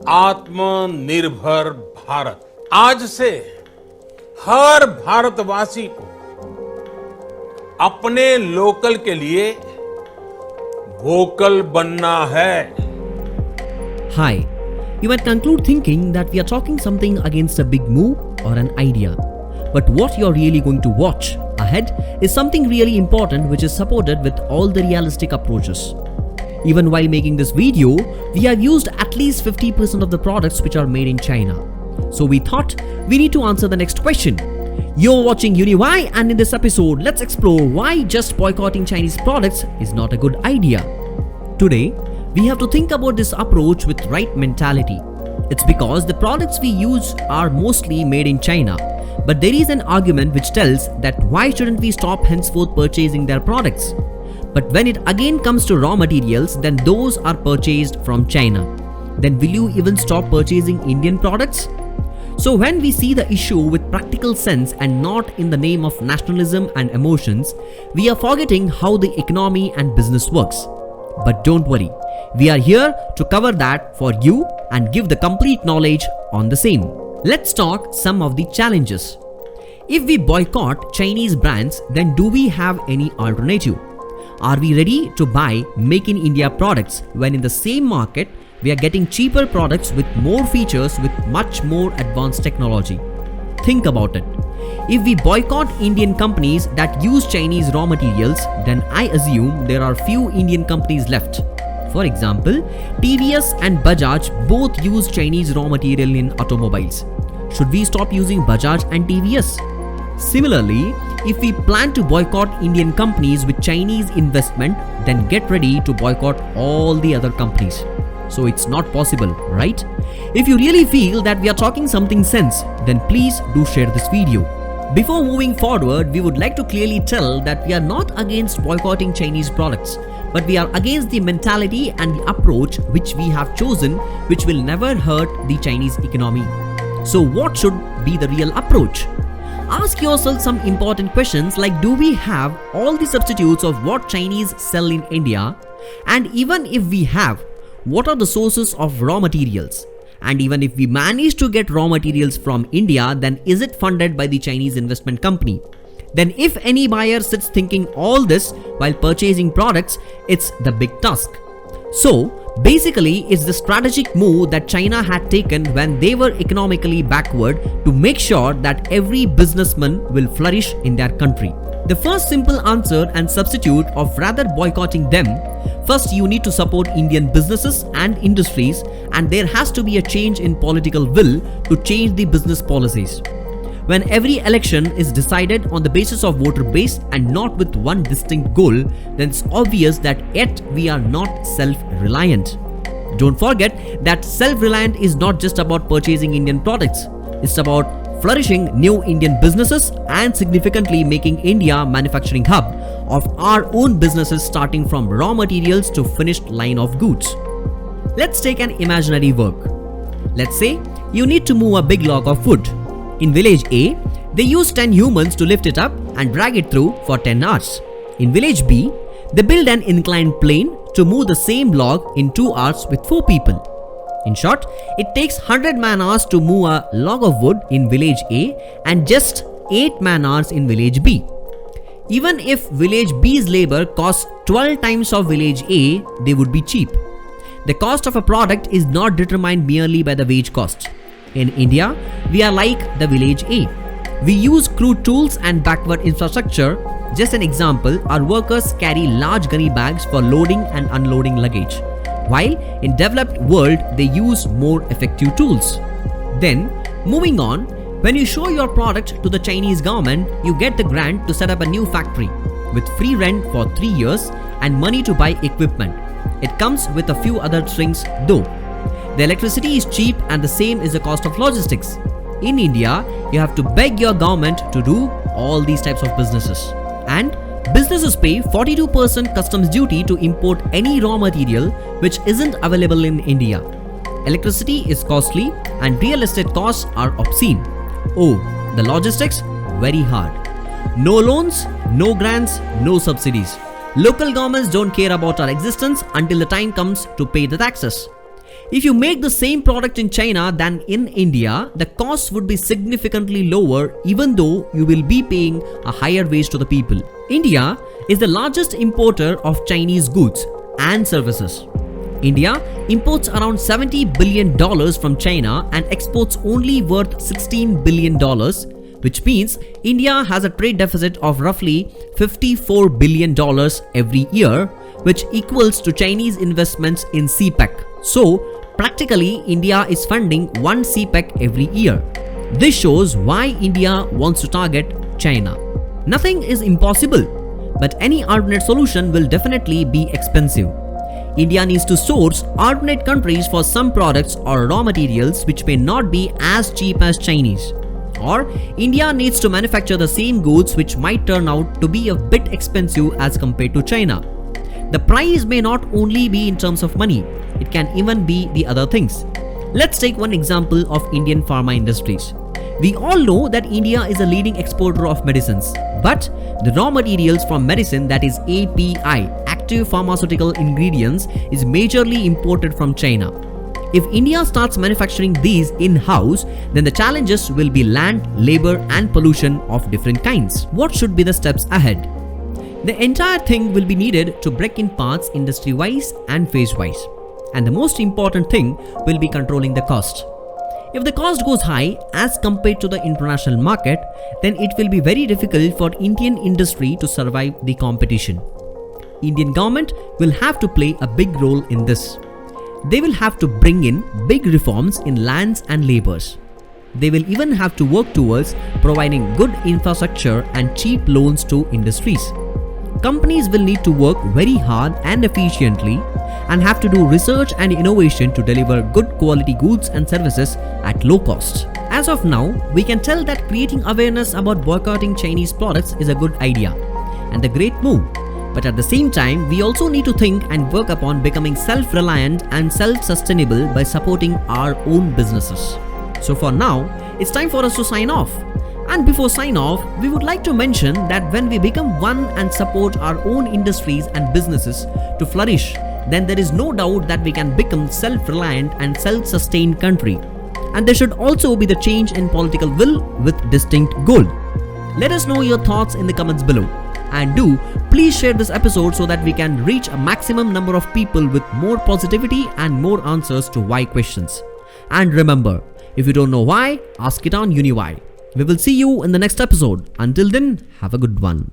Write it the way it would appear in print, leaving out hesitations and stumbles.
आत्मनिर्भर भारत। आज से हर भारतवासी को अपने लोकल के लिए वोकल बनना है। Hi, you might conclude thinking that we are talking something against a big move or an idea. But what you're really going to watch ahead is something really important which is supported with all the realistic approaches. Even while making this video, we have used at least 50% of the products which are made in China. So we thought we need to answer the next question. You're watching UniY, and in this episode, let's explore why just boycotting Chinese products is not a good idea. Today, we have to think about this approach with right mentality. It's because the products we use are mostly made in China. But there is an argument which tells that why shouldn't we stop henceforth purchasing their products? But when it again comes to raw materials, then those are purchased from China. Then will you even stop purchasing Indian products? So when we see the issue with practical sense and not in the name of nationalism and emotions, we are forgetting how the economy and business works. But don't worry, we are here to cover that for you and give the complete knowledge on the same. Let's talk some of the challenges. If we boycott Chinese brands, then do we have any alternative? Are we ready to buy Make in India products when in the same market we are getting cheaper products with more features with much more advanced technology? Think about it. If we boycott Indian companies that use Chinese raw materials, then I assume there are few Indian companies left. For example, TVS and Bajaj both use Chinese raw material in automobiles. Should we stop using Bajaj and TVS? Similarly, if we plan to boycott Indian companies with Chinese investment, then get ready to boycott all the other companies. So it's not possible, right? If you really feel that we are talking something sense, then please do share this video. Before moving forward, we would like to clearly tell that we are not against boycotting Chinese products, but we are against the mentality and the approach which we have chosen, which will never hurt the Chinese economy. So what should be the real approach? Ask yourself some important questions like, do we have all the substitutes of what Chinese sell in India? And even if we have, what are the sources of raw materials? And even if we manage to get raw materials from India, then is it funded by the Chinese investment company? Then if any buyer sits thinking all this while purchasing products, it's the big task. So basically, it's the strategic move that China had taken when they were economically backward to make sure that every businessman will flourish in their country. The first simple answer and substitute of rather boycotting them, first you need to support Indian businesses and industries, and there has to be a change in political will to change the business policies. When every election is decided on the basis of voter base and not with one distinct goal, then it's obvious that yet we are not self-reliant. Don't forget that self-reliant is not just about purchasing Indian products. It's about flourishing new Indian businesses and significantly making India a manufacturing hub of our own businesses, starting from raw materials to finished line of goods. Let's take an imaginary work. Let's say you need to move a big log of wood. In village A, they use 10 humans to lift it up and drag it through for 10 hours. In village B, they build an inclined plane to move the same log in 2 hours with 4 people. In short, it takes 100 man-hours to move a log of wood in village A and just 8 man-hours in village B. Even if village B's labor costs 12 times of village A, they would be cheap. The cost of a product is not determined merely by the wage cost. In India, we are like the village A. We use crude tools and backward infrastructure. Just an example, our workers carry large gunny bags for loading and unloading luggage, while in developed world, they use more effective tools. Then, moving on, when you show your product to the Chinese government, you get the grant to set up a new factory with free rent for 3 years and money to buy equipment. It comes with a few other strings though. The electricity is cheap and the same is the cost of logistics. In India, you have to beg your government to do all these types of businesses. And businesses pay 42% customs duty to import any raw material which isn't available in India. Electricity is costly and real estate costs are obscene. Oh, the logistics, very hard. No loans, no grants, no subsidies. Local governments don't care about our existence until the time comes to pay the taxes. If you make the same product in China than in India, the cost would be significantly lower even though you will be paying a higher wage to the people. India is the largest importer of Chinese goods and services. India imports around $70 billion from China and exports only worth $16 billion, which means India has a trade deficit of roughly $54 billion every year, which equals to Chinese investments in CPEC. So, practically India is funding one CPEC every year. This shows why India wants to target China. Nothing is impossible, but any alternate solution will definitely be expensive. India needs to source alternate countries for some products or raw materials which may not be as cheap as Chinese. Or India needs to manufacture the same goods which might turn out to be a bit expensive as compared to China. The price may not only be in terms of money, it can even be the other things. Let's take one example of Indian pharma industries. We all know that India is a leading exporter of medicines, but the raw materials from medicine, that is API, active pharmaceutical ingredients, is majorly imported from China. If India starts manufacturing these in-house, then the challenges will be land, labor and pollution of different kinds. What should be the steps ahead? The entire thing will be needed to break in parts industry-wise and phase-wise. And the most important thing will be controlling the cost. If the cost goes high as compared to the international market, then it will be very difficult for Indian industry to survive the competition. Indian government will have to play a big role in this. They will have to bring in big reforms in lands and labors. They will even have to work towards providing good infrastructure and cheap loans to industries. Companies will need to work very hard and efficiently and have to do research and innovation to deliver good quality goods and services at low cost. As of now, we can tell that creating awareness about boycotting Chinese products is a good idea and a great move. But at the same time, we also need to think and work upon becoming self-reliant and self-sustainable by supporting our own businesses. So for now, it's time for us to sign off. And before sign off, we would like to mention that when we become one and support our own industries and businesses to flourish, then there is no doubt that we can become self-reliant and self-sustained country. And there should also be the change in political will with distinct goal. Let us know your thoughts in the comments below. And do please share this episode so that we can reach a maximum number of people with more positivity and more answers to why questions. And remember, if you don't know why, ask it on UniWhy. We will see you in the next episode. Until then, have a good one.